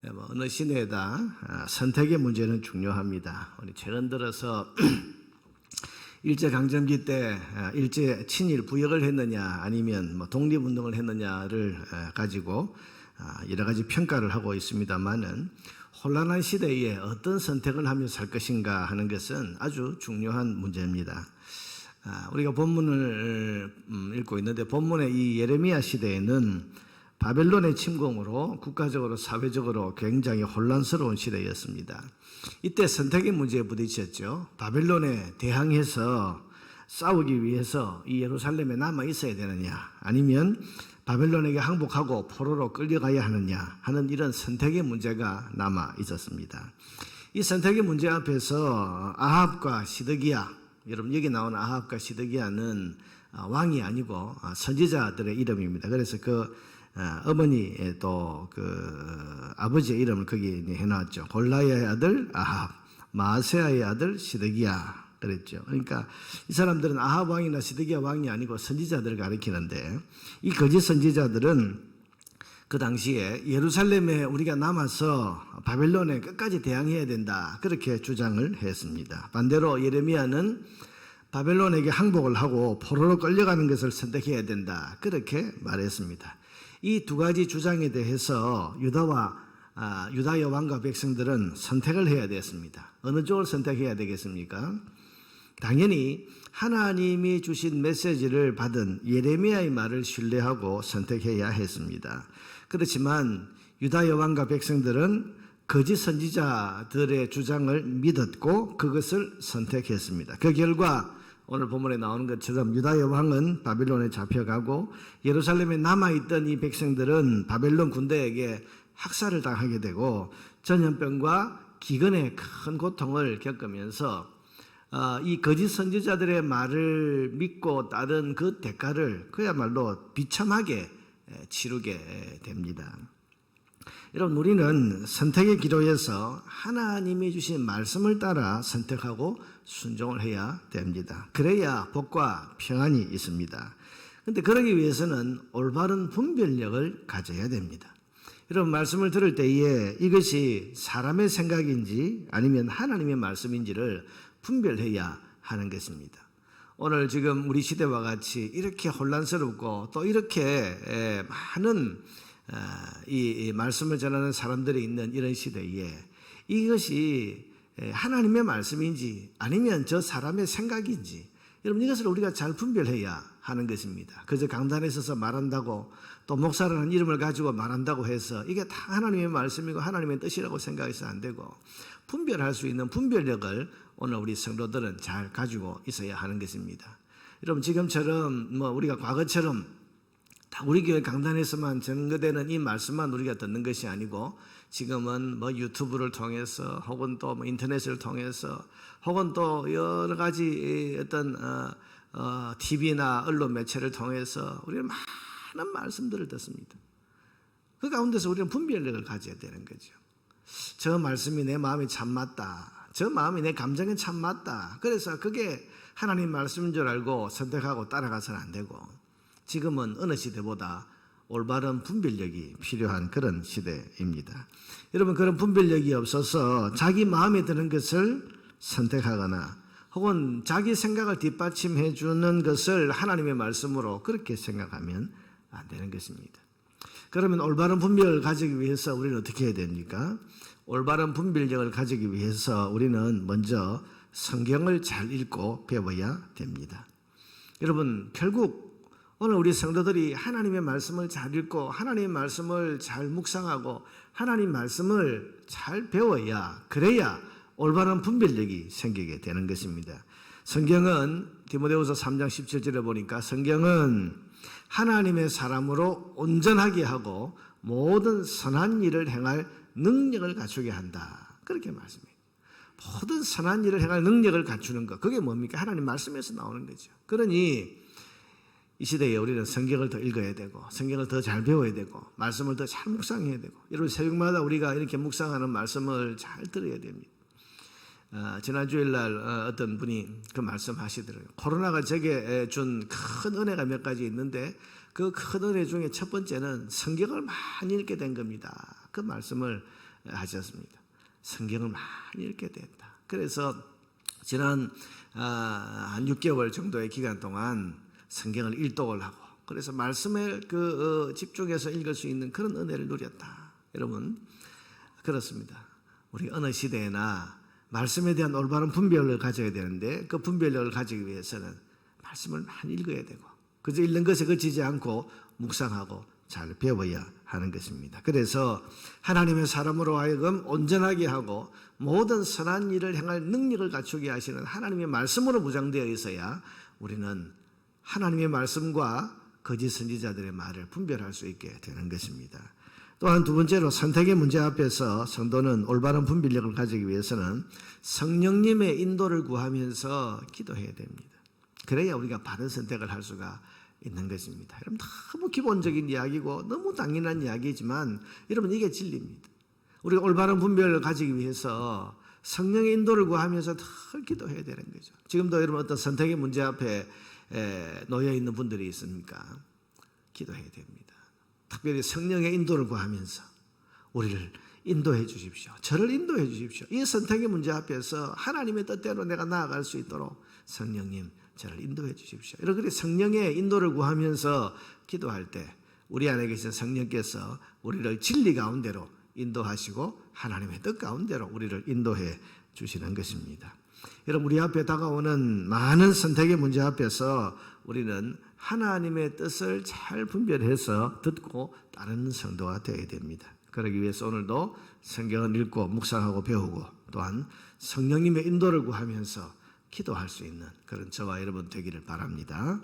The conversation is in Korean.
어느 시대에다 선택의 문제는 중요합니다. 우리 최근 들어서 일제강점기 때 일제 친일 부역을 했느냐 아니면 독립운동을 했느냐를 가지고 여러 가지 평가를 하고 있습니다만은 혼란한 시대에 어떤 선택을 하며 살 것인가 하는 것은 아주 중요한 문제입니다. 우리가 본문을 읽고 있는데 본문의 이 예레미야 시대에는 바벨론의 침공으로 국가적으로 사회적으로 굉장히 혼란스러운 시대였습니다. 이때 선택의 문제에 부딪혔죠. 바벨론에 대항해서 싸우기 위해서 이 예루살렘에 남아 있어야 되느냐 아니면 바벨론에게 항복하고 포로로 끌려가야 하느냐 하는 이런 선택의 문제가 남아 있었습니다. 이 선택의 문제 앞에서 아합과 시드기야, 여러분 여기 나온 아합과 시드기야는 왕이 아니고 선지자들의 이름입니다. 그래서 어머니 또 아버지의 이름을 거기 해놨죠. 골라야의 아들 아합, 마아세야의 아들 시드기야 그랬죠. 그러니까 이 사람들은 아합 왕이나 시드기야 왕이 아니고 선지자들을 가리키는데 이 거짓 선지자들은 그 당시에 예루살렘에 우리가 남아서 바벨론에 끝까지 대항해야 된다 그렇게 주장을 했습니다. 반대로 예레미야는 바벨론에게 항복을 하고 포로로 끌려가는 것을 선택해야 된다 그렇게 말했습니다. 이 두 가지 주장에 대해서 유다의 왕과 백성들은 선택을 해야 됐습니다. 어느 쪽을 선택해야 되겠습니까? 당연히 하나님이 주신 메시지를 받은 예레미야의 말을 신뢰하고 선택해야 했습니다. 그렇지만 유다의 왕과 백성들은 거짓 선지자들의 주장을 믿었고 그것을 선택했습니다. 그 결과 오늘 본문에 나오는 것처럼 유다의 왕은 바벨론에 잡혀가고 예루살렘에 남아있던 이 백성들은 바벨론 군대에게 학살을 당하게 되고 전염병과 기근의 큰 고통을 겪으면서 이 거짓 선지자들의 말을 믿고 따른 그 대가를 그야말로 비참하게 치르게 됩니다. 여러분 우리는 선택의 기로에서 하나님이 주신 말씀을 따라 선택하고 순종을 해야 됩니다. 그래야 복과 평안이 있습니다. 그런데 그러기 위해서는 올바른 분별력을 가져야 됩니다. 여러분 말씀을 들을 때에 이것이 사람의 생각인지 아니면 하나님의 말씀인지를 분별해야 하는 것입니다. 오늘 지금 우리 시대와 같이 이렇게 혼란스럽고 또 이렇게 많은 이 말씀을 전하는 사람들이 있는 이런 시대에 이것이 하나님의 말씀인지 아니면 저 사람의 생각인지 여러분 이것을 우리가 잘 분별해야 하는 것입니다. 그저 강단에 서서 말한다고 또 목사라는 이름을 가지고 말한다고 해서 이게 다 하나님의 말씀이고 하나님의 뜻이라고 생각해서 안 되고 분별할 수 있는 분별력을 오늘 우리 성도들은 잘 가지고 있어야 하는 것입니다. 여러분 지금처럼 우리가 과거처럼 다 우리 교회 강단에서만 전거되는 이 말씀만 우리가 듣는 것이 아니고 지금은 유튜브를 통해서 혹은 또 인터넷을 통해서 혹은 또 여러 가지 어떤 TV나 언론 매체를 통해서 우리는 많은 말씀들을 듣습니다. 그 가운데서 우리는 분별력을 가져야 되는 거죠. 저 말씀이 내 마음에 참 맞다. 저 마음이 내 감정에 참 맞다. 그래서 그게 하나님 말씀인 줄 알고 선택하고 따라가서는 안 되고 지금은 어느 시대보다 올바른 분별력이 필요한 그런 시대입니다. 여러분 그런 분별력이 없어서 자기 마음에 드는 것을 선택하거나 혹은 자기 생각을 뒷받침해 주는 것을 하나님의 말씀으로 그렇게 생각하면 안 되는 것입니다. 그러면 올바른 분별을 가지기 위해서 우리는 어떻게 해야 됩니까? 올바른 분별력을 가지기 위해서 우리는 먼저 성경을 잘 읽고 배워야 됩니다. 여러분 결국 오늘 우리 성도들이 하나님의 말씀을 잘 읽고 하나님의 말씀을 잘 묵상하고 하나님 말씀을 잘 배워야 그래야 올바른 분별력이 생기게 되는 것입니다. 성경은 디모데후서 3장 17절에 보니까 성경은 하나님의 사람으로 온전하게 하고 모든 선한 일을 행할 능력을 갖추게 한다. 그렇게 말씀해요. 모든 선한 일을 행할 능력을 갖추는 것 그게 뭡니까? 하나님 말씀에서 나오는 거죠. 그러니 이 시대에 우리는 성경을 더 읽어야 되고 성경을 더 잘 배워야 되고 말씀을 더 잘 묵상해야 되고 여러분 새벽마다 우리가 이렇게 묵상하는 말씀을 잘 들어야 됩니다. 지난 주일날 어떤 분이 그 말씀 하시더라고요. 코로나가 제게 준 큰 은혜가 몇 가지 있는데 그 큰 은혜 중에 첫 번째는 성경을 많이 읽게 된 겁니다. 그 말씀을 하셨습니다. 성경을 많이 읽게 됐다. 그래서 지난 한 6개월 정도의 기간 동안 성경을 일독을 하고 그래서 말씀에 집중해서 읽을 수 있는 그런 은혜를 누렸다. 여러분 그렇습니다. 우리 어느 시대에나 말씀에 대한 올바른 분별력을 가져야 되는데 그 분별력을 가지기 위해서는 말씀을 많이 읽어야 되고 그저 읽는 것에 그치지 않고 묵상하고 잘 배워야 하는 것입니다. 그래서 하나님의 사람으로 하여금 온전하게 하고 모든 선한 일을 행할 능력을 갖추게 하시는 하나님의 말씀으로 무장되어 있어야 우리는 하나님의 말씀과 거짓 선지자들의 말을 분별할 수 있게 되는 것입니다. 또한 두 번째로 선택의 문제 앞에서 성도는 올바른 분별력을 가지기 위해서는 성령님의 인도를 구하면서 기도해야 됩니다. 그래야 우리가 바른 선택을 할 수가 있는 것입니다. 여러분 너무 기본적인 이야기고 너무 당연한 이야기지만 여러분 이게 진리입니다. 우리가 올바른 분별을 가지기 위해서 성령의 인도를 구하면서 더 기도해야 되는 거죠. 지금도 여러분 어떤 선택의 문제 앞에 놓여 있는 분들이 있습니까? 기도해야 됩니다. 특별히 성령의 인도를 구하면서 우리를 인도해 주십시오. 저를 인도해 주십시오. 이 선택의 문제 앞에서 하나님의 뜻대로 내가 나아갈 수 있도록 성령님 저를 인도해 주십시오. 이렇게 성령의 인도를 구하면서 기도할 때 우리 안에 계신 성령께서 우리를 진리 가운데로 인도하시고 하나님의 뜻 가운데로 우리를 인도해 주시는 것입니다. 여러분 우리 앞에 다가오는 많은 선택의 문제 앞에서 우리는 하나님의 뜻을 잘 분별해서 듣고 따르는 성도가 되어야 됩니다. 그러기 위해서 오늘도 성경을 읽고 묵상하고 배우고 또한 성령님의 인도를 구하면서 기도할 수 있는 그런 저와 여러분 되기를 바랍니다.